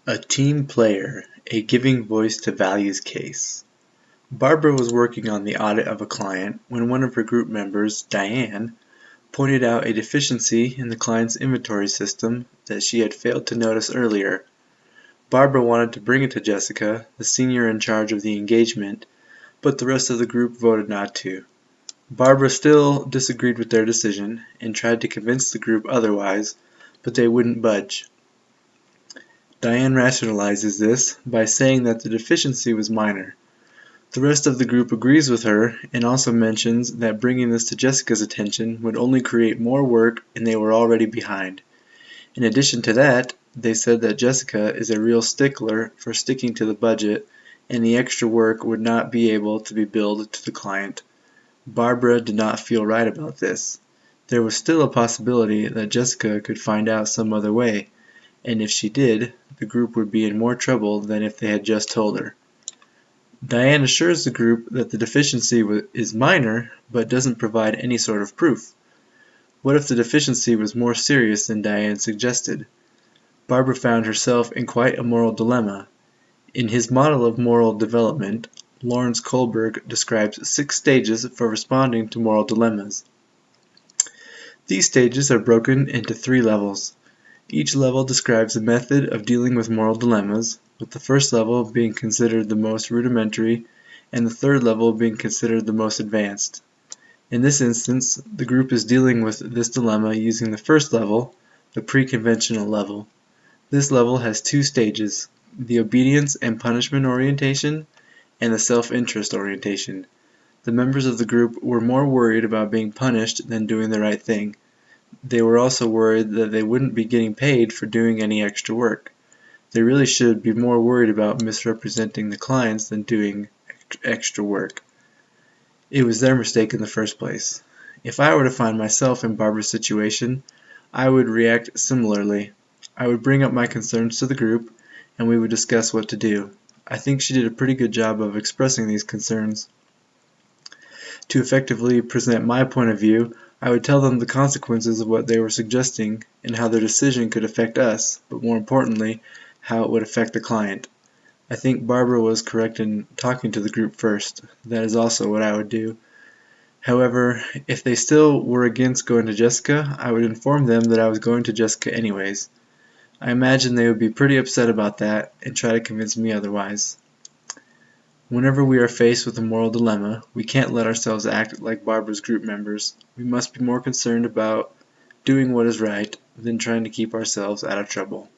A team player, a giving voice to values case. Barbara was working on the audit of a client when one of her group members, Diane, pointed out a deficiency in the client's inventory system that she had failed to notice earlier. Barbara wanted to bring it to Jessica, the senior in charge of the engagement, but the rest of the group voted not to. Barbara still disagreed with their decision and tried to convince the group otherwise, but they wouldn't budge. Diane rationalizes this by saying that the deficiency was minor. The rest of the group agrees with her and also mentions that bringing this to Jessica's attention would only create more work and they were already behind. In addition to that, they said that Jessica is a real stickler for sticking to the budget and the extra work would not be able to be billed to the client. Barbara did not feel right about this. There was still a possibility that Jessica could find out some other way, and if she did, the group would be in more trouble than if they had just told her. Diane assures the group that the deficiency is minor, but doesn't provide any sort of proof. What if the deficiency was more serious than Diane suggested? Barbara found herself in quite a moral dilemma. In his model of moral development, Lawrence Kohlberg describes 6 stages for responding to moral dilemmas. These stages are broken into 3 levels. Each level describes a method of dealing with moral dilemmas, with the first level being considered the most rudimentary and the third level being considered the most advanced. In this instance, the group is dealing with this dilemma using the first level, the pre-conventional level. This level has 2 stages, the obedience and punishment orientation and the self-interest orientation. The members of the group were more worried about being punished than doing the right thing. They were also worried that they wouldn't be getting paid for doing any extra work. They really should be more worried about misrepresenting the clients than doing extra work. It was their mistake in the first place. If I were to find myself in Barbara's situation, I would react similarly. I would bring up my concerns to the group, and we would discuss what to do. I think she did a pretty good job of expressing these concerns. To effectively present my point of view, I would tell them the consequences of what they were suggesting and how their decision could affect us, but more importantly, how it would affect the client. I think Barbara was correct in talking to the group first. That is also what I would do. However, if they still were against going to Jessica, I would inform them that I was going to Jessica anyways. I imagine they would be pretty upset about that and try to convince me otherwise. Whenever we are faced with a moral dilemma, we can't let ourselves act like Barbara's group members. We must be more concerned about doing what is right than trying to keep ourselves out of trouble.